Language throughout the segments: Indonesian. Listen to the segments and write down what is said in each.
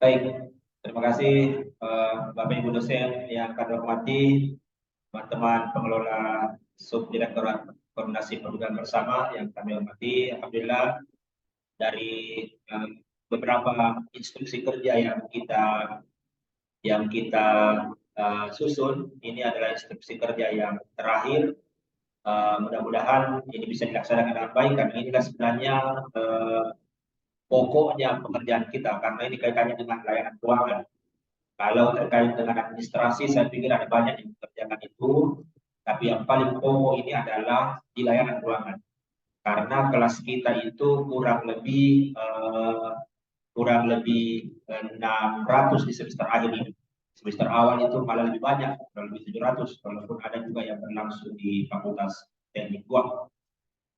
Baik, terima kasih Bapak Ibu dosen yang kami hormati, teman-teman pengelola Subdirektorat Koordinasi Perguruan Bersama yang kami hormati. Alhamdulillah dari beberapa instruksi kerja yang kita susun, ini adalah instruksi kerja yang terakhir. Mudah-mudahan ini bisa dilaksanakan dengan baik karena inilah sebenarnya pokoknya pekerjaan kita karena ini kaitannya dengan layanan keuangan. Kalau terkait dengan administrasi, saya pikir ada banyak yang mengerjakan itu, tapi yang paling pokok ini adalah di layanan keuangan. Karena kelas kita itu kurang lebih 600 di semester akhir ini. Semester awal itu malah lebih banyak, kurang lebih 700, walaupun ada juga yang berlangsung di Fakultas Teknik Uang.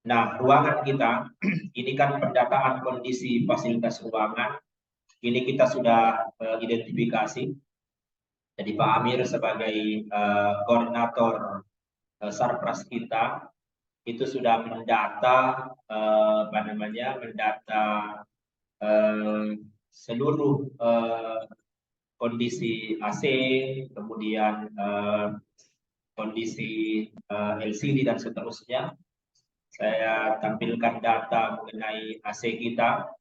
Nah, ruangan kita, ini kan pendataan kondisi fasilitas ruangan, ini kita sudah identifikasi. Jadi Pak Amir sebagai koordinator Sarpras kita itu sudah mendata seluruh kondisi AC, kemudian kondisi LCD dan seterusnya. Saya tampilkan data mengenai AC kita.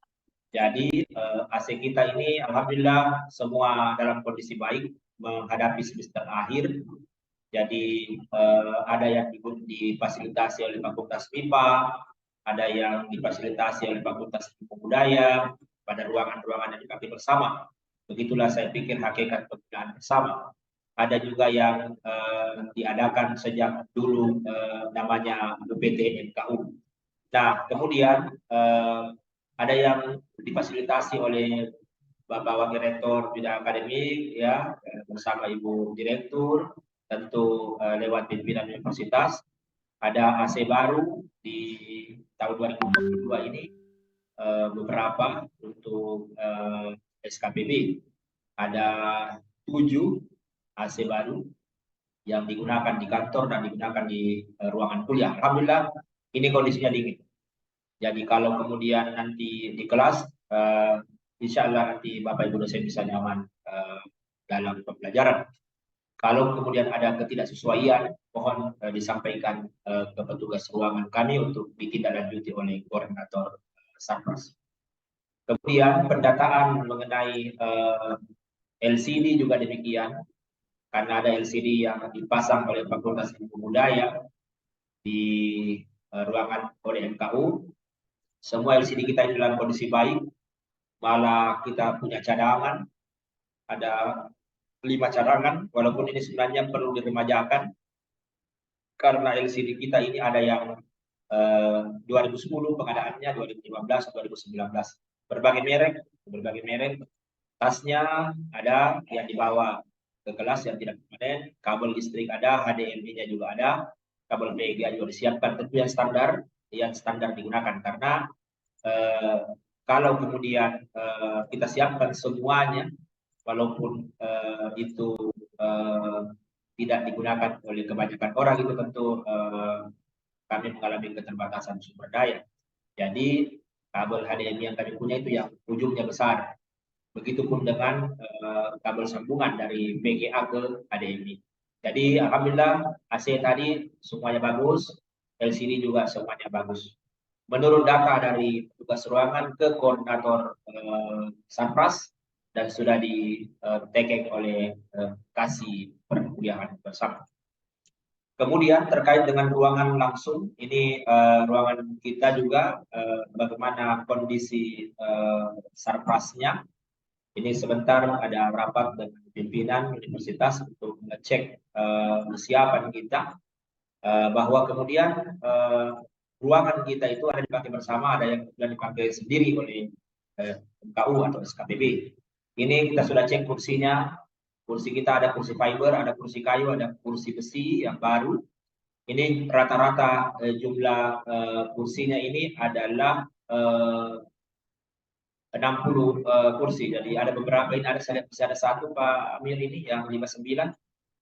Jadi AC kita ini alhamdulillah semua dalam kondisi baik menghadapi semester akhir. Jadi ada yang difasilitasi oleh Fakultas MIPA, ada yang difasilitasi oleh Fakultas Ilmu Budaya pada ruangan-ruangan yang dipakai bersama. Begitulah saya pikir hakikat pembinaan bersama. Ada juga yang diadakan sejak dulu namanya BPT MKU. Nah, kemudian ada yang difasilitasi oleh Bapak Wakil Rektor Bidang Akademik ya bersama Ibu Direktur, tentu lewat pimpinan universitas. Ada AC baru di tahun 2022 ini beberapa untuk SKPB. Ada 7 AC baru yang digunakan di kantor dan digunakan di ruangan kuliah. Alhamdulillah ini kondisinya dingin. Jadi kalau kemudian nanti di kelas, insya Allah nanti Bapak Ibu dosen bisa nyaman dalam pembelajaran. Kalau kemudian ada ketidaksesuaian, mohon disampaikan ke petugas ruangan kami untuk ditindaklanjuti oleh koordinator Sarpras. Kemudian pendataan mengenai LCD juga demikian, karena ada LCD yang dipasang oleh Fakultas Ilmu Budaya di ruangan oleh MKU. Semua LCD kita dalam kondisi baik, malah kita punya cadangan, ada 5 cadangan, walaupun ini sebenarnya perlu diremajakan, karena LCD kita ini ada yang 2010 pengadaannya, 2015, 2019, berbagai merek, tasnya ada yang dibawa ke kelas yang tidak permanen, kabel listrik ada, HDMI-nya juga ada, kabel VGA juga disiapkan, tentu yang standar digunakan, karena kalau kemudian kita siapkan semuanya, walaupun itu tidak digunakan oleh kebanyakan orang, itu tentu kami mengalami keterbatasan sumber daya. Jadi kabel HDMI yang kami punya itu yang ujungnya besar. Begitupun dengan kabel sambungan dari VGA ke HDMI. Jadi alhamdulillah AC tadi semuanya bagus, LCD juga semuanya bagus. Menurut data dari petugas ruangan ke koordinator Sarpras dan sudah di-tag oleh kasih perkuliahan bersama. Kemudian terkait dengan ruangan langsung, ini ruangan kita juga bagaimana kondisi Sarprasnya. Ini sebentar ada rapat dengan pimpinan universitas untuk mengecek kesiapan kita, bahwa kemudian ruangan kita itu ada dipakai bersama, ada yang sudah dipakai sendiri oleh MKU atau SKPB. Ini kita sudah cek kursinya. Kursi kita ada kursi fiber, ada kursi kayu, ada kursi besi yang baru. Ini rata-rata jumlah kursinya ini adalah 60 kursi. Jadi ada beberapa, ini ada satu Pak Amir ini yang 59,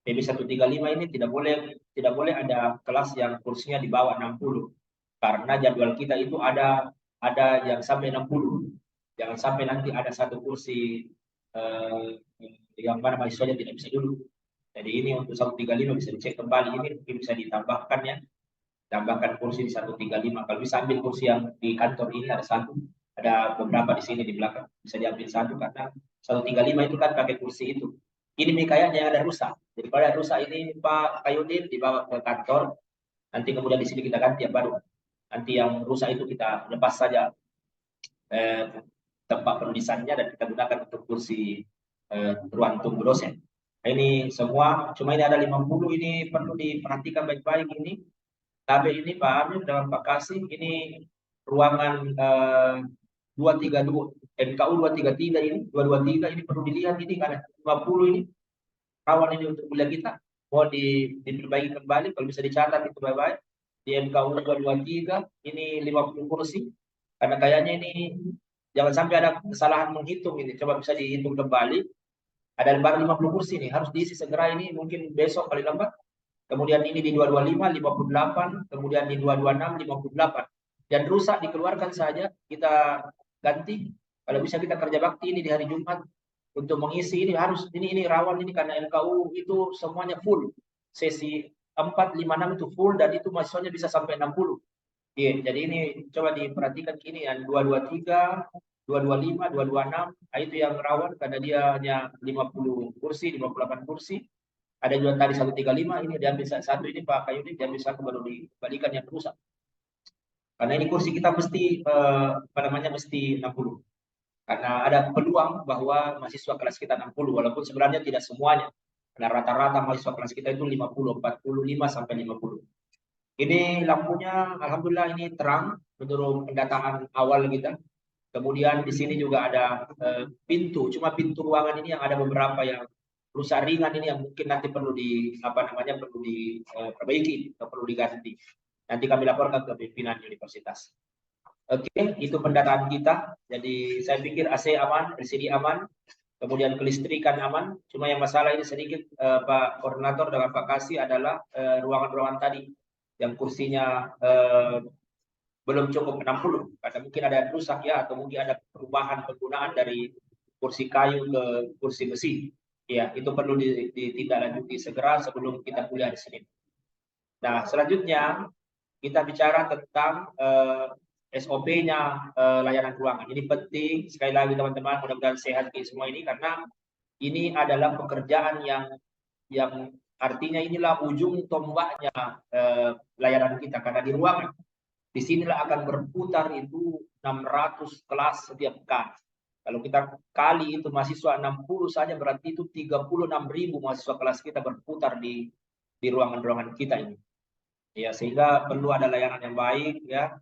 PB 135 ini tidak boleh ada kelas yang kursinya di bawah 60. Karena jadwal kita itu ada yang sampai 60. Jangan sampai nanti ada satu kursi yang mana mahasiswanya tidak bisa duduk. Jadi ini untuk 135 bisa dicek kembali, ini mungkin bisa ditambahkan ya, tambahkan kursi di 135. Kalau bisa ambil kursi yang di kantor ini ada satu, ada beberapa di sini di belakang, bisa diambil satu karena 135 itu kan pakai kursi itu. Ini kayaknya yang ada rusak. Jadi kalau ada rusak ini Pak Kayudin dibawa ke kantor, nanti kemudian di sini kita ganti yang baru. Nanti yang rusak itu kita lepas saja tempat penulisannya dan kita gunakan untuk kursi ruang tunggu dosen. Nah, ini semua, cuma ini ada 50, ini perlu diperhatikan baik-baik ini. Tapi ini Pak Amir dalam Pak Kasih, ini ruangan 232, NKU 233 ini, 223 ini perlu dilihat ini karena 50 ini kawan ini untuk kuliah kita. Mau diperbaiki kembali, kalau bisa dicatat itu baik-baik. Di NKU 223 ini 50 kursi. Karena kayaknya ini jangan sampai ada kesalahan menghitung ini. Coba bisa dihitung kembali. Ada baru 50 kursi nih, harus diisi segera ini, mungkin besok paling lambat. Kemudian ini di 225, 58, kemudian di 226, 58. Dan rusak dikeluarkan saja, kita ganti. Kalau bisa kita kerja bakti ini di hari Jumat untuk mengisi ini harus ini rawan ini karena NKU itu semuanya full. Sesi 4, 5, 6 itu full dan itu mahasiswanya bisa sampai 60. Iya, jadi ini coba diperhatikan ini yang 223, 225, 226, itu yang rawan karena dia hanya 50 kursi, 58 kursi. Ada juga tadi 135, ini diambil satu ini Pak Kayudi diambil satu baru dikembalikan yang rusak. Karena ini kursi kita mesti mesti 60. Karena ada peluang bahwa mahasiswa kelas kita 60 walaupun sebenarnya tidak semuanya. Karena rata-rata mahasiswa kelas kita itu 50, 45 sampai 50. Ini lampunya alhamdulillah ini terang menurut pendataan awal kita. Kemudian di sini juga ada pintu, cuma pintu ruangan ini yang ada beberapa yang rusak ringan ini yang mungkin nanti perlu perlu diperbaiki atau perlu diganti. Nanti kami laporkan ke pimpinan universitas. Oke, itu pendataan kita. Jadi saya pikir AC aman, LCD aman, kemudian kelistrikan aman. Cuma yang masalah ini sedikit Pak Koordinator dengan Pak Kasih adalah ruangan-ruangan tadi yang kursinya belum cukup 60 karena mungkin ada rusak ya atau mungkin ada perubahan penggunaan dari kursi kayu ke kursi besi. Ya, itu perlu ditindaklanjuti segera sebelum kita kuliah di sini. Nah, selanjutnya kita bicara tentang SOP-nya layanan ruangan. Ini penting sekali lagi teman-teman, mudah-mudahan sehat semua ini karena ini adalah pekerjaan yang artinya inilah ujung tombaknya layanan kita karena di ruangan disinilah akan berputar itu 600 kelas setiap kali. Kalau kita kali itu mahasiswa 60 saja berarti itu 36.000 mahasiswa kelas kita berputar di ruangan-ruangan kita ini. Ya, sehingga perlu ada layanan yang baik ya.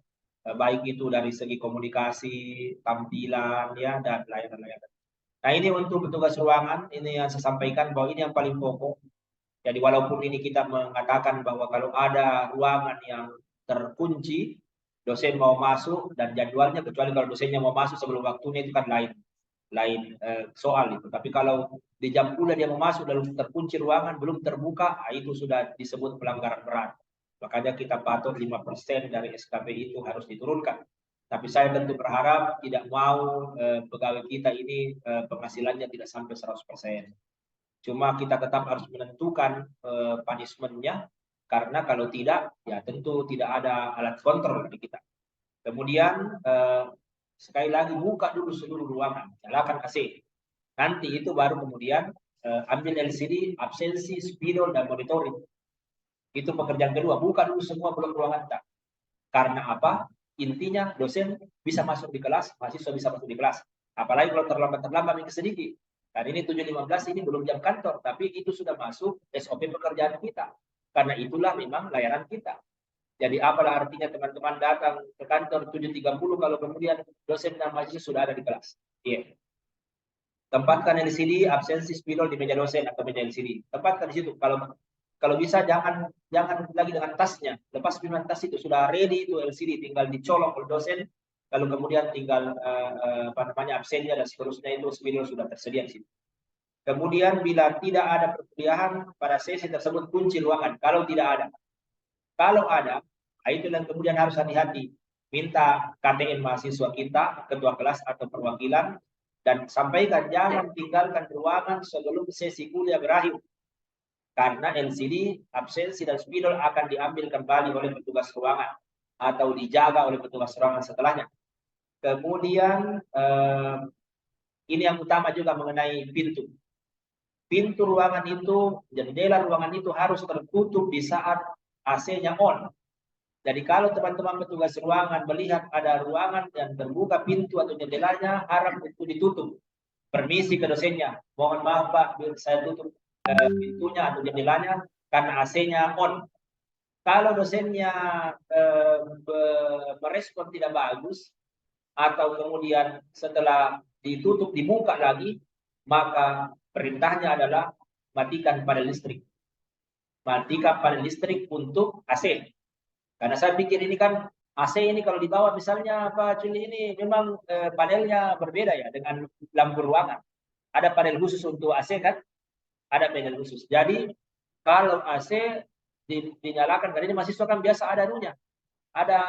Baik itu dari segi komunikasi, tampilan ya dan layanan-layanan. Nah, ini untuk petugas ruangan ini yang saya sampaikan bahwa ini yang paling pokok. Jadi walaupun ini kita mengatakan bahwa kalau ada ruangan yang terkunci, dosen mau masuk dan jadwalnya, kecuali kalau dosennya mau masuk sebelum waktunya itu kan lain soal itu. Tapi kalau di jam kuliah dia mau masuk lalu terkunci ruangan belum terbuka, itu sudah disebut pelanggaran berat. Makanya kita patuh 5% dari SKP itu harus diturunkan. Tapi saya tentu berharap tidak mau pegawai kita ini penghasilannya tidak sampai 100%. Cuma kita tetap harus menentukan punishment-nya karena kalau tidak ya tentu tidak ada alat kontrol dari kita. Kemudian sekali lagi buka dulu seluruh ruangan, nyalakan AC. Nanti itu baru kemudian ambil LCD, absensi, spidol dan monitoring. Itu pekerjaan kedua, buka dulu semua blok ruangan kita. Karena apa? Intinya dosen bisa masuk di kelas, mahasiswa bisa masuk di kelas. Apalagi kalau terlambat minggu sedikit. Dan ini 7.15 ini belum jam kantor, tapi itu sudah masuk SOP pekerjaan kita. Karena itulah memang layanan kita. Jadi apalah artinya teman-teman datang ke kantor 7.30 kalau kemudian dosen dan mahasiswa sudah ada di kelas. Iya. Tempatkan LCD, absensi spidol di meja dosen atau meja LCD. Tempatkan di situ. Kalau bisa jangan lagi dengan tasnya. Lepas dengan tas itu sudah ready itu LCD, tinggal dicolok oleh dosen. Lalu kemudian tinggal absennya dan seterusnya itu spidol sudah tersedia di situ. Kemudian bila tidak ada perkuliahan pada sesi tersebut kunci ruangan. Kalau tidak ada. Kalau ada, itu yang kemudian harus hati-hati. Minta KTN mahasiswa kita, ketua kelas atau perwakilan, Dan sampaikan jangan tinggalkan ruangan sebelum sesi kuliah berakhir. Karena LCD, absensi, dan spidol akan diambil kembali oleh petugas ruangan atau dijaga oleh petugas ruangan setelahnya. Kemudian ini yang utama juga mengenai pintu. Pintu ruangan itu, jendela ruangan itu harus tertutup di saat AC-nya on. Jadi kalau teman-teman petugas ruangan melihat ada ruangan yang terbuka pintu atau jendelanya, harap itu ditutup. Permisi ke dosennya, mohon maaf Pak, saya tutup pintunya atau jendelanya karena AC-nya on. Kalau dosennya merespon tidak bagus, atau kemudian setelah ditutup dibuka lagi, maka perintahnya adalah matikan panel listrik. Matikan panel listrik untuk AC. Karena saya pikir ini kan AC ini kalau dibawa misalnya Pak Culi ini memang panelnya berbeda ya dengan lampu ruangan. Ada panel khusus untuk AC kan? Ada panel khusus. Jadi kalau AC dinyalakan, karena ini mahasiswa kan biasa ada anunya. Ada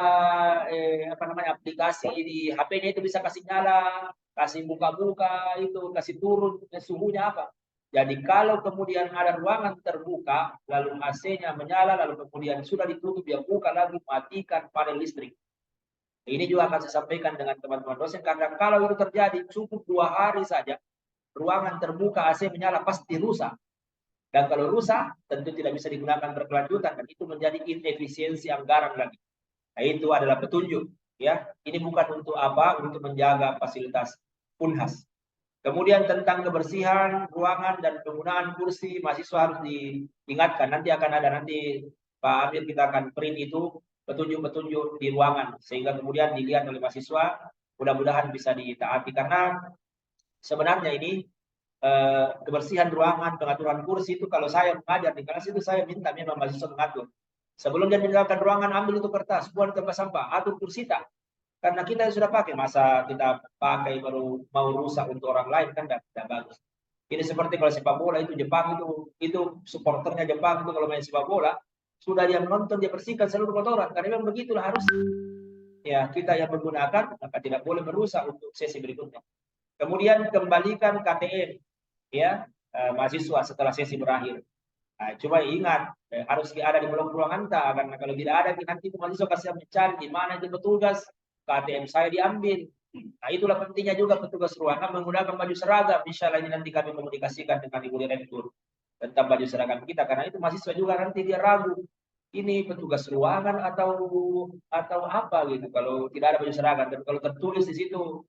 apa namanya aplikasi di HP-nya itu bisa kasih nyala, kasih buka-buka itu, kasih turun suhunya apa. Jadi kalau kemudian ada ruangan terbuka, lalu AC-nya menyala, lalu kemudian sudah ditutup, dia buka lagi, matikan panel listrik. Ini juga akan saya sampaikan dengan teman-teman dosen, karena kalau itu terjadi cukup 2 hari saja, ruangan terbuka AC menyala pasti rusak. Dan kalau rusak, tentu tidak bisa digunakan berkelanjutan, dan itu menjadi inefisiensi anggaran lagi. Nah, itu adalah petunjuk, ya. Ini bukan untuk apa? Untuk menjaga fasilitas Unhas. Kemudian tentang kebersihan ruangan dan penggunaan kursi, mahasiswa harus diingatkan. Nanti akan ada Pak Amir, kita akan print itu petunjuk-petunjuk di ruangan sehingga kemudian dilihat oleh mahasiswa. Mudah-mudahan bisa ditaati, karena sebenarnya ini kebersihan ruangan, pengaturan kursi itu kalau saya mengajar di kelas itu saya minta memang mahasiswa mengatur. Sebelum dia meninggalkan ruangan, ambil itu kertas, buang di tempat sampah, atur kursi tak. Karena kita sudah pakai, masa kita pakai baru mau rusak untuk orang lain kan tidak bagus. Ini seperti kalau sepak bola itu Jepang itu supporternya Jepang itu kalau main sepak bola sudah dia menonton dia bersihkan seluruh kotoran, karena memang begitulah harus. Ya kita yang menggunakan maka tidak boleh merusak untuk sesi berikutnya. Kemudian kembalikan KTM ya mahasiswa setelah sesi berakhir. Nah, coba ingat harus ada di ruang anta, karena kalau tidak ada nanti mahasiswa kasih mencari di mana itu petugas, KTM saya diambil. Nah, itulah pentingnya juga petugas ruangan menggunakan baju seragam. Insyaallah ini nanti kami komunikasikan dengan Ibu Direktur tentang baju seragam kita, karena itu mahasiswa juga nanti dia ragu ini petugas ruangan atau apa gitu kalau tidak ada baju seragam. Dan kalau tertulis di situ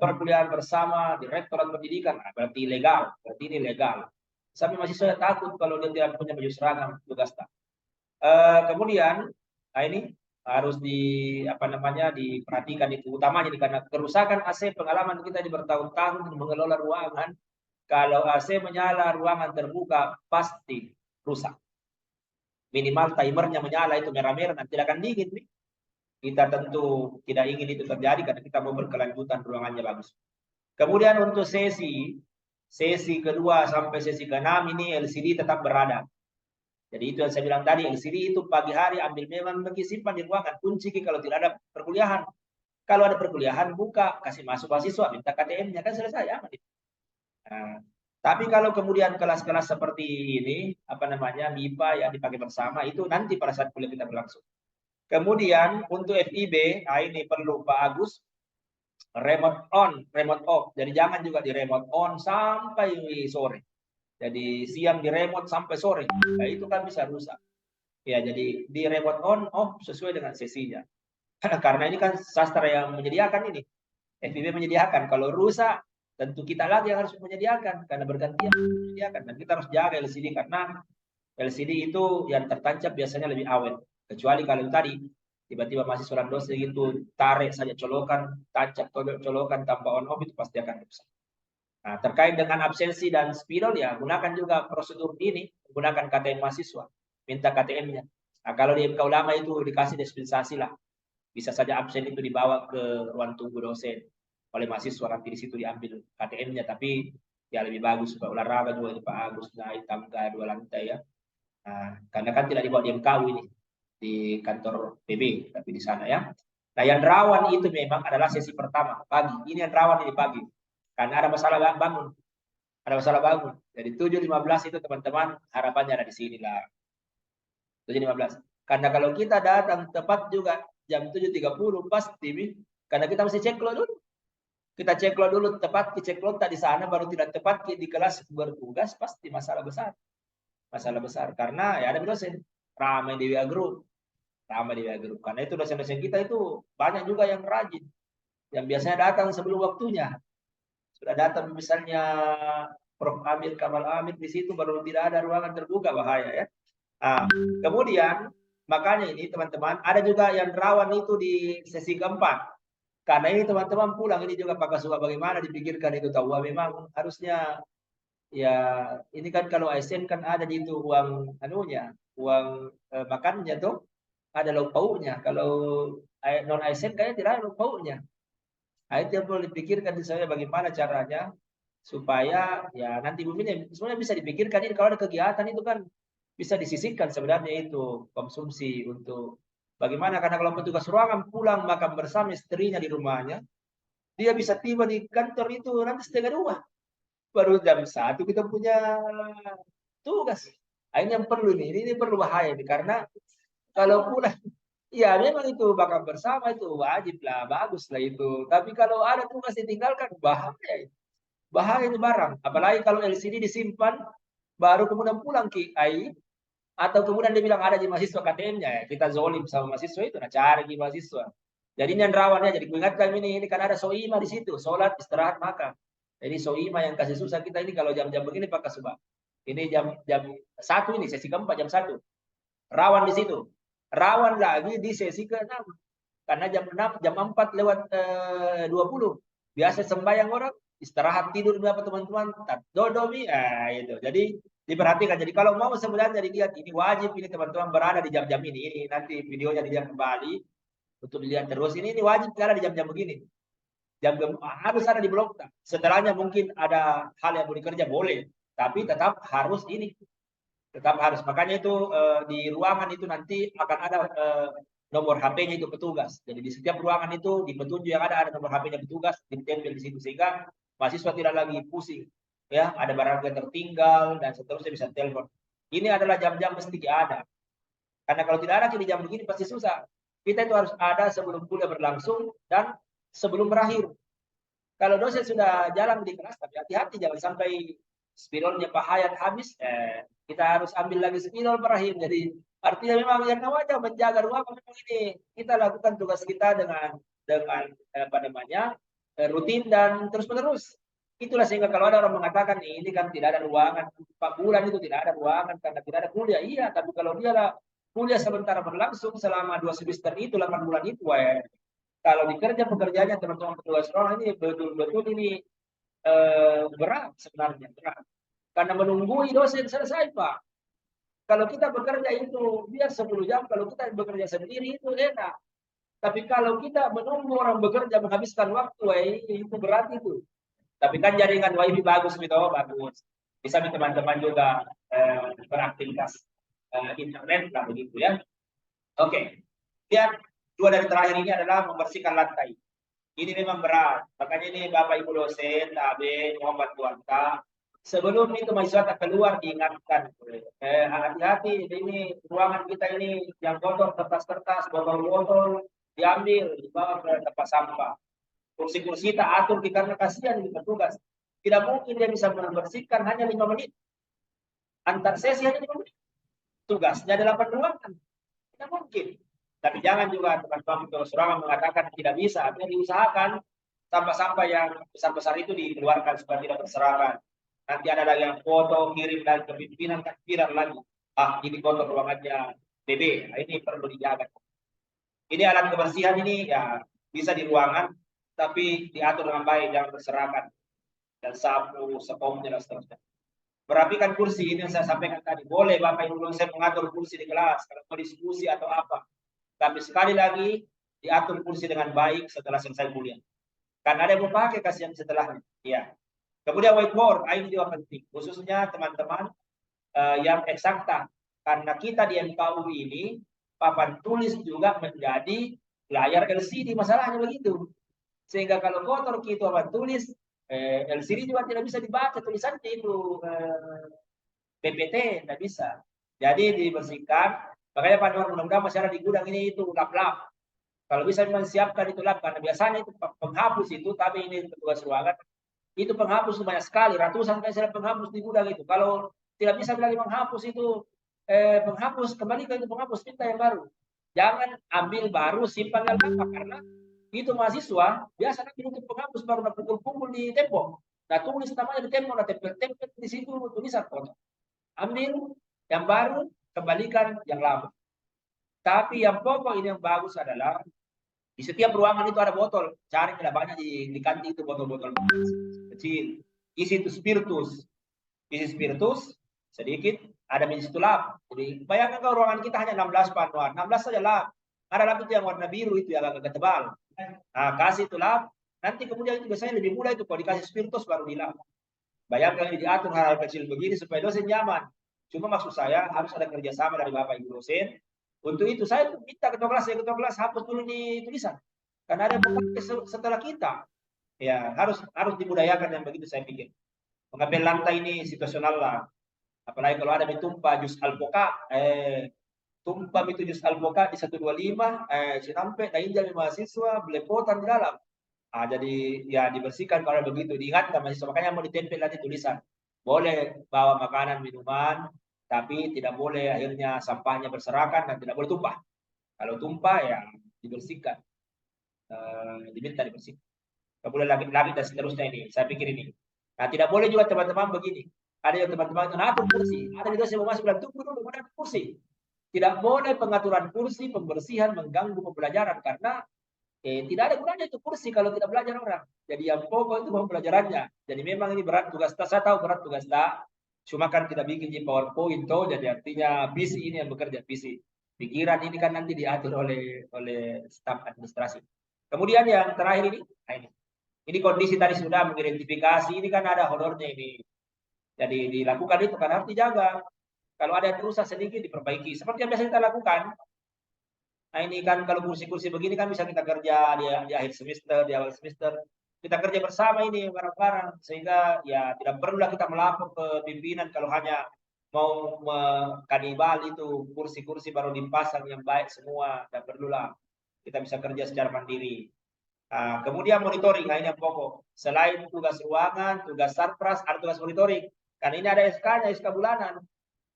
perkuliahan bersama Direktorat Pendidikan, berarti legal, berarti ini legal. Sampai mahasiswa takut kalau dia tidak punya baju seragam tugas tak. Kemudian, nah ini harus diperhatikan itu utamanya karena kerusakan AC. Pengalaman kita di bertahun-tahun mengelola ruangan, kalau AC menyala ruangan terbuka pasti rusak. Minimal timernya menyala itu merah-merah, nanti akan dingin nih. Kita tentu tidak ingin itu terjadi karena kita mau berkelanjutan ruangannya bagus. Kemudian untuk sesi kedua sampai sesi ke-6 ini LCD tetap berada. Jadi itu yang saya bilang tadi, LCD itu pagi hari ambil memang bagi simpan di ruangan, kunci kalau tidak ada perkuliahan. Kalau ada perkuliahan buka, kasih masuk mahasiswa, minta KTM-nya kan selesai ya. Nah, tapi kalau kemudian kelas-kelas seperti ini, MIPA yang dipakai bersama itu nanti pada saat kuliah kita berlangsung. Kemudian untuk FIB, nah ini perlu Pak Agus, remote on, remote off. Jadi jangan juga di remote on sampai sore. Jadi siang di remote sampai sore. Nah, itu kan bisa rusak. Ya, jadi di remote on off sesuai dengan sesinya. Karena ini kan sastra yang menyediakan ini. FIB menyediakan. Kalau rusak, tentu kita lagi yang harus menyediakan. Karena bergantian menyediakan. Dan kita harus jaga LCD. Karena LCD itu yang tertancap biasanya lebih awet. Kecuali kalau tadi tiba-tiba mahasiswa dan dosen itu tarik saja colokan, tancap colokan tanpa on off, itu pasti akan rusak. Nah, terkait dengan absensi dan spidol ya gunakan juga prosedur ini, gunakan KTM mahasiswa, minta KTM-nya. Nah, kalau di MK Ulama itu dikasih dispensasi lah, bisa saja absen itu dibawa ke ruang tunggu dosen oleh mahasiswa, nanti di situ diambil KTM-nya, tapi ya lebih bagus supaya olahraga juga di Pak Agus naik tangga 2 lantai ya. Nah, karena kan tidak dibawa di MKU ini, di kantor PB, tapi di sana ya. Nah, yang rawan itu memang adalah sesi pertama, pagi. Ini yang rawan ini pagi. Karena ada masalah bangun. Ada masalah bangun. Jadi 7.15 itu teman-teman harapannya ada di sini lah. 7.15. Karena kalau kita datang tepat juga jam 7.30 pasti, karena kita mesti cek dulu. Kita cek dulu tepat, cek tak di sana baru tidak tepat di kelas bertugas, pasti masalah besar. Masalah besar karena ya ada dosen ramai di WA Group. Ramai di WA Group. Karena itu dosen-dosen kita itu banyak juga yang rajin. Yang biasanya datang sebelum waktunya. Sudah datang misalnya Prof. Amir, Kamal Amir di situ baru tidak ada ruangan terbuka, bahaya ya. Nah, kemudian makanya ini teman-teman ada juga yang rawan itu di sesi keempat. Karena ini teman-teman pulang ini juga Pak Kasubag bagaimana dipikirkan itu tahu memang harusnya ya ini kan kalau ASN kan ada di itu uang anunya, uang makannya tuh ada lauk pauknya. Kalau non ASN kayaknya tidak ada lauk pauknya. Nah, itu yang perlu dipikirkan misalnya bagaimana caranya supaya ya nanti bumilnya sebenarnya bisa dipikirkan ini kalau ada kegiatan itu kan bisa disisihkan sebenarnya itu konsumsi untuk bagaimana karena kalau petugas ruangan pulang makan bersama istrinya di rumahnya dia bisa tiba di kantor itu nanti setengah 2 baru jam 1 kita punya tugas. Nah, ini yang perlu ini perlu bahaya nih karena kalau pulang ya memang itu makan bersama itu wajib lah bagus lah itu tapi kalau ada tugas ditinggalkan bahaya. Bahaya itu barang. Apalagi kalau LCD disimpan, baru kemudian pulang ke AI, atau kemudian dia bilang ada di mahasiswa KTM-nya ya. Kita zolim sama mahasiswa itu, nah cari di mahasiswa. Jadi ini yang rawannya, jadi ingatkan ini kan ada soima di situ, sholat, istirahat, makan. Jadi soima yang kasih susah kita ini kalau jam-jam begini Pak Kasubag. Ini jam 1 ini, sesi keempat jam 1. Rawan di situ. Rawan lagi di sesi ke-6. Karena jam 6, jam 4 lewat 20. Biasa sembahyang orang, istirahat tidur berapa teman-teman, dodomi, itu. Jadi diperhatikan. Jadi kalau mau sebenarnya dilihat ini wajib ini teman-teman berada di jam-jam ini. Ini nanti videonya dilihat kembali untuk dilihat terus. Ini wajib ada di jam-jam begini. Jam harus ada di blok. Setelahnya mungkin ada hal yang mau dikerja boleh, tapi tetap harus ini. Tetap harus. Makanya itu di ruangan itu nanti akan ada nomor HP-nya itu petugas. Jadi di setiap ruangan itu di petunjuk yang ada nomor HP-nya petugas ditempel di situ sehingga mahasiswa tidak lagi pusing. Ya, ada barang yang tertinggal dan seterusnya bisa telepon. Ini adalah jam-jam mesti ada. Karena kalau tidak ada di jam begini pasti susah. Kita itu harus ada sebelum kuliah berlangsung dan sebelum berakhir. Kalau dosen sudah jalan di kelas, tapi hati-hati jangan sampai spidolnya Pak Hayat habis. Kita harus ambil lagi spidol berakhir. Jadi artinya memang yang namanya menjaga ruangan memang ini kita lakukan tugas kita dengan apa namanya rutin dan terus menerus. Itulah sehingga kalau ada orang mengatakan ini kan tidak ada ruangan 4 bulan itu tidak ada ruangan karena tidak ada kuliah. Iya, tapi kalau dia kuliah sementara berlangsung selama 2 semester itu 8 bulan itu, kalau dikerja pekerjaannya teman-teman petugas ruangan ini betul-betul ini berat sebenarnya berat. Karena menunggu dosen selesai Pak. Kalau kita bekerja itu biar 10 jam, kalau kita bekerja sendiri itu enak. Tapi kalau kita menunggu orang bekerja menghabiskan waktu, itu berat itu. Tapi kan jaringan WiFi bagus gitu, bagus. Bisa teman-teman juga beraktivitas internet lah begitu ya. Oke. Lihat 2 dari terakhir ini adalah membersihkan lantai. Ini memang berat. Makanya ini Bapak Ibu dosen, AB, Muhammad Tuanta, sebelum itu mahasiswa keluar diingatkan. Hati-hati, ini ruangan kita ini yang kotor, kertas-kertas, botol-botol, diambil, dibawa ke tempat sampah. Kursi-kursi tak atur karena kasihan di petugas. Tidak mungkin dia bisa membersihkan hanya 5 menit. Antar sesi hanya 5 menit. Tugasnya 8 ruangan. Tidak mungkin. Tapi jangan juga teman-teman petugas ruangan mengatakan tidak bisa. Artinya diusahakan sampah-sampah yang besar-besar itu dikeluarkan supaya tidak berserakan. Nanti ada lagi yang foto, kirim dan ke pimpinan, kan viral lagi. Ini kotor ruangannya BB. Nah, ini perlu dijaga. Ini alat kebersihan ini ya bisa di ruangan, tapi diatur dengan baik, jangan berserakan. Dan sapu, sepomnya, dan seterusnya. Merapikan kursi, ini yang saya sampaikan tadi. Boleh Bapak Ibu saya mengatur kursi di kelas, kalau mau diskusi atau apa. Tapi sekali lagi, diatur kursi dengan baik setelah selesai kuliah. Karena ada yang mau pakai kasihan setelahnya. Ya. Kemudian whiteboard, ini juga penting. Khususnya teman-teman yang eksakta. Karena kita di MKU ini, papan tulis juga menjadi layar LCD. Masalahnya begitu. Sehingga kalau kotor kita papan tulis, LCD juga tidak bisa dibaca tulisannya itu PPT, tidak bisa. Jadi dibersihkan. Makanya Pak Nur, mudah-mudahan masyarakat di gudang ini itu lap-lap. Kalau bisa memang siapkan itu lap, karena biasanya itu penghapus itu, tapi ini petugas ruangan itu penghapus banyak sekali, ratusan kali penghapus di gudang itu. Kalau tidak bisa lagi menghapus itu, penghapus kembali ke itu penghapus, minta yang baru. Jangan ambil baru simpan dalam apa, karena itu mahasiswa biasa nanti untuk penghapus baru pukul-pukul di tembok. Nah tulis namanya di tembok, nah tempel-tempel di situ tulisan foto. Ambil yang baru, kembalikan yang lama. Tapi yang pokok ini yang bagus adalah di setiap ruangan itu ada botol. Cari tidak banyak di kantin itu botol-botol kecil. Isi itu spiritus. Isi spiritus sedikit, ada minyak lap. Jadi bayangkan kalau ruangan kita hanya 16 panuan, 16 saja lap. Ada lap itu yang warna biru itu yang agak tebal. Nah, kasih itu lap. Nanti kemudian itu biasanya lebih mudah itu kalau dikasih spiritus baru dilap. Bayangkan ini diatur hal-hal kecil begini supaya dosen nyaman. Cuma maksud saya harus ada kerjasama dari Bapak Ibu dosen. Untuk itu saya minta ketua kelas hapus dulu di tulisan. Karena ada setelah kita. Ya, harus dibudayakan yang begitu saya pikir. Mengambil lantai ini situasional lah. Apalagi kalau ada ditumpah jus alpoka, tumpah itu jus alpoka di 125, sampai nah injal mahasiswa belepotan di dalam. Jadi ya dibersihkan kalau begitu. Diingatkan mahasiswa, makanya mau ditempel nanti tulisan. Boleh bawa makanan, minuman, tapi tidak boleh akhirnya sampahnya berserakan dan tidak boleh tumpah. Kalau tumpah ya dibersihkan, diminta dibersihkan. Kemudian lapis dan seterusnya ini, saya pikir ini. Nah tidak boleh juga teman-teman begini. Ada yang teman-teman atur kursi, ada juga yang mau masuk bilang tunggu dulu mana kursi. Tidak boleh pengaturan kursi, pembersihan mengganggu pembelajaran karena tidak ada gunanya itu kursi kalau tidak belajar orang. Jadi yang pokok itu pembelajarannya. Jadi memang ini berat tugas tak. Saya tahu berat tugas tak. Cuma kan kita bikin di PowerPoint toh, jadi artinya visi ini yang bekerja visi. Pikiran ini kan nanti diatur oleh staf administrasi. Kemudian yang terakhir ini, nah ini kondisi tadi sudah mengidentifikasi, ini kan ada honornya ini. Jadi dilakukan itu kan harus dijaga. Kalau ada yang rusak sedikit diperbaiki. Seperti yang biasa kita lakukan. Nah ini kan kalau kursi-kursi begini kan bisa kita kerja di akhir semester, di awal semester. Kita kerja bersama ini bareng-bareng. Sehingga ya tidak perlulah kita melapor ke pimpinan kalau hanya mau kanibal itu kursi-kursi baru dipasang yang baik semua. Tidak perlulah. Kita bisa kerja secara mandiri. Nah, kemudian monitoring, nah ini yang pokok. Selain tugas ruangan, tugas sarpras, ada tugas monitoring. Karena ini ada SK-nya, SK bulanan.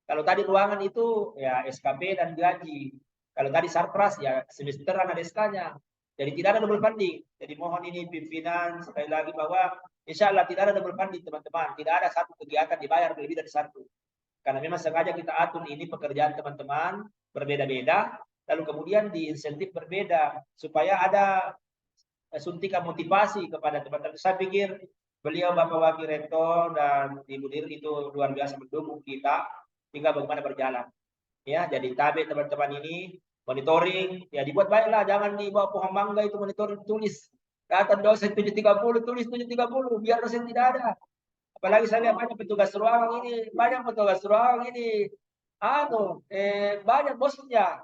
Kalau tadi ruangan itu ya SKP dan gaji. Kalau tadi sarpras ya semesteran ada SK-nya. Jadi tidak ada double funding. Jadi mohon ini pimpinan sekali lagi bahwa insya Allah tidak ada double funding teman-teman. Tidak ada satu kegiatan dibayar lebih dari satu. Karena memang sengaja kita atur ini pekerjaan teman-teman berbeda-beda. Lalu kemudian diinsentif berbeda. Supaya ada suntikan motivasi kepada teman-teman. Saya pikir beliau Bapak Wakil Rektor dan Ibu Dir itu luar biasa mendukung kita tinggal bagaimana berjalan. Ya, jadi tabe teman-teman ini monitoring ya dibuat baiklah, jangan dibawa pohon mangga itu monitoring tulis. Kata dosen 730 tulis 730 biar dosen tidak ada. Apalagi saya lihat banyak petugas ruangan ini, banyak petugas ruangan ini banyak bosnya.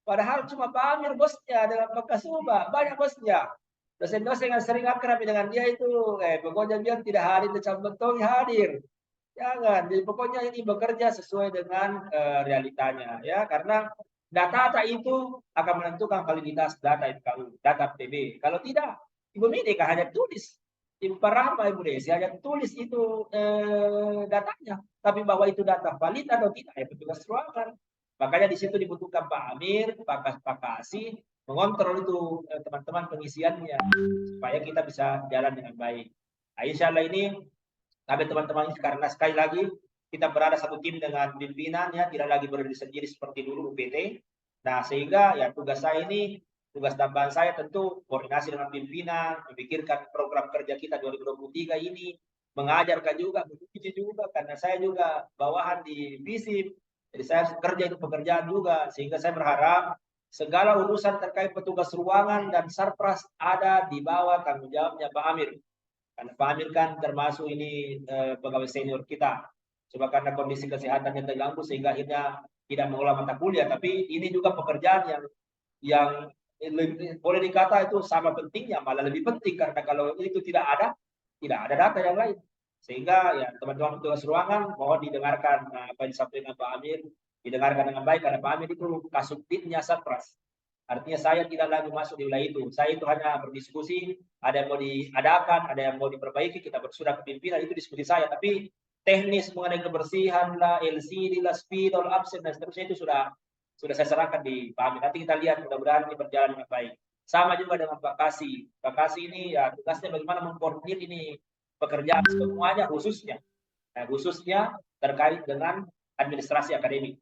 Padahal cuma Pak Amir bosnya dengan Pak Kasuba, banyak bosnya. Dosen-dosen yang sering akrab dengan dia itu, pokoknya biar tidak hadir, dicabut hadir. Jangan, jadi pokoknya ini bekerja sesuai dengan realitanya, ya. Karena data itu akan menentukan validitas data IPKU, data PB. Kalau tidak, Ibu Medika hanya tulis, Ibu Parahma, Ibu Desi hanya tulis itu datanya, tapi bahwa itu data valid atau tidak, ya petugas ruangan. Makanya di situ dibutuhkan Pak Amir, Pak Kasih, mengontrol itu teman-teman pengisiannya supaya kita bisa jalan dengan baik. Nah, insya Allah ini tapi teman-teman karena sekali lagi kita berada satu tim dengan pimpinan ya, tidak lagi berdiri sendiri seperti dulu UPT. Nah sehingga ya tugas saya ini, tugas tambahan saya tentu koordinasi dengan pimpinan, memikirkan program kerja kita 2023 ini, mengajarkan juga, menguji juga karena saya juga bawahan di FISIP. Jadi saya kerja itu pekerjaan juga, sehingga saya berharap segala urusan terkait petugas ruangan dan sarpras ada di bawah tanggung jawabnya Pak Amir. Karena Pak Amir kan termasuk ini pegawai senior kita. Coba karena kondisi kesehatannya terganggu sehingga akhirnya tidak mengelola mata kuliah. Tapi ini juga pekerjaan yang boleh dikata itu sama pentingnya, malah lebih penting karena kalau itu tidak ada, tidak ada data yang lain. Sehingga ya teman-teman petugas ruangan mohon didengarkan apa yang disampaikan Pak Amir, didengarkan dengan baik karena Pak Amir itu kasubditnya Satpras. Artinya saya tidak lagi masuk di wilayah itu. Saya itu hanya berdiskusi, ada yang mau diadakan, ada yang mau diperbaiki, kita bersudah ke pimpinan, itu diskusi saya. Tapi teknis mengenai kebersihan lah, LCD lah, spidol, absen dan seterusnya itu sudah saya serahkan di Pak Amir. Nanti kita lihat mudah-mudahan ini berjalan dengan baik. Sama juga dengan Pak Kasih. Pak Kasih ini ya tugasnya bagaimana mengkoordinir ini pekerjaan semuanya khususnya terkait dengan administrasi akademik.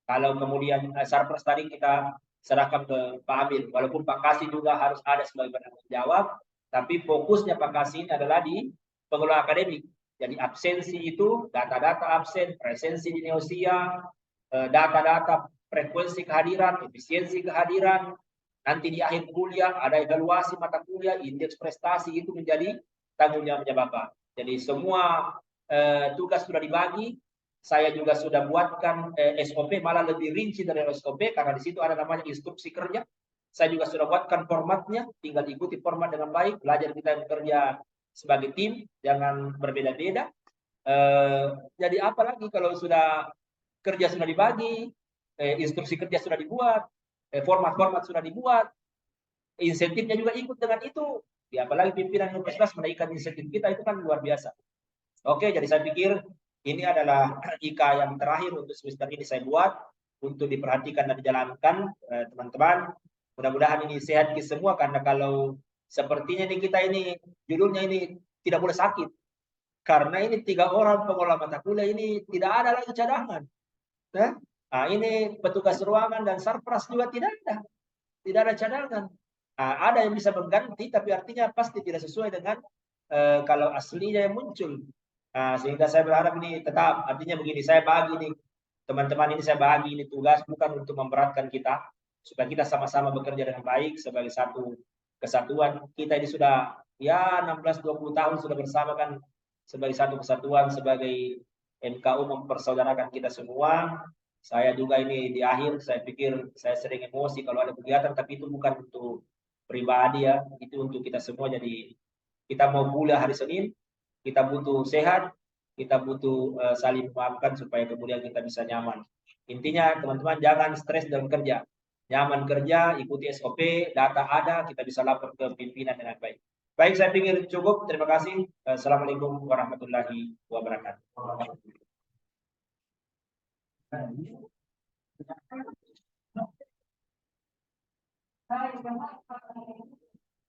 Kalau kemudian Sarpras tadi kita serahkan ke Pak Amir, walaupun Pak Kasih juga harus ada sebagai penanggung jawab, tapi fokusnya Pak Kasih ini adalah di pengelola akademik. Jadi absensi itu, data-data absen, presensi di Neosia, data-data frekuensi kehadiran, efisiensi kehadiran, nanti di akhir kuliah ada evaluasi mata kuliah, indeks prestasi itu menjadi tanggung jawabnya Bapak. Jadi semua tugas sudah dibagi, saya juga sudah buatkan SOP malah lebih rinci dari SOP karena di situ ada namanya instruksi kerja. Saya juga sudah buatkan formatnya, tinggal ikuti format dengan baik, belajar kita bekerja sebagai tim, jangan berbeda-beda. Jadi apa lagi kalau sudah kerja sudah dibagi, instruksi kerja sudah dibuat, format-format sudah dibuat, insentifnya juga ikut dengan itu. Ya, apalagi pimpinan universitas menaikkan insentif kita itu kan luar biasa. Oke, jadi saya pikir ini adalah IKA yang terakhir untuk semester ini saya buat untuk diperhatikan dan dijalankan teman-teman. Mudah-mudahan ini sehat kita semua karena kalau sepertinya ini kita ini judulnya ini tidak boleh sakit. Karena ini 3 orang pengelola mata kuliah ini tidak ada lagi cadangan. Nah, ini petugas ruangan dan Sarpras juga tidak ada. Tidak ada cadangan. Nah, ada yang bisa mengganti tapi artinya pasti tidak sesuai dengan kalau aslinya yang muncul. Nah, sehingga saya berharap ini tetap artinya begini, saya bagi ini teman-teman ini saya bagi ini tugas bukan untuk memberatkan kita supaya kita sama-sama bekerja dengan baik sebagai satu kesatuan. Kita ini sudah ya 16-20 tahun sudah bersama kan sebagai satu kesatuan sebagai MKU mempersaudarakan kita semua. Saya juga ini di akhir saya pikir saya sering emosi kalau ada kegiatan tapi itu bukan untuk pribadi ya, itu untuk kita semua. Jadi kita mau kuliah hari Senin, kita butuh sehat, kita butuh saling memaafkan supaya kemudian kita bisa nyaman. Intinya teman-teman jangan stres dalam kerja. Nyaman kerja, ikuti SOP, data ada, kita bisa lapor ke pimpinan dengan baik. Baik, saya pikir cukup. Terima kasih. Assalamualaikum warahmatullahi wabarakatuh.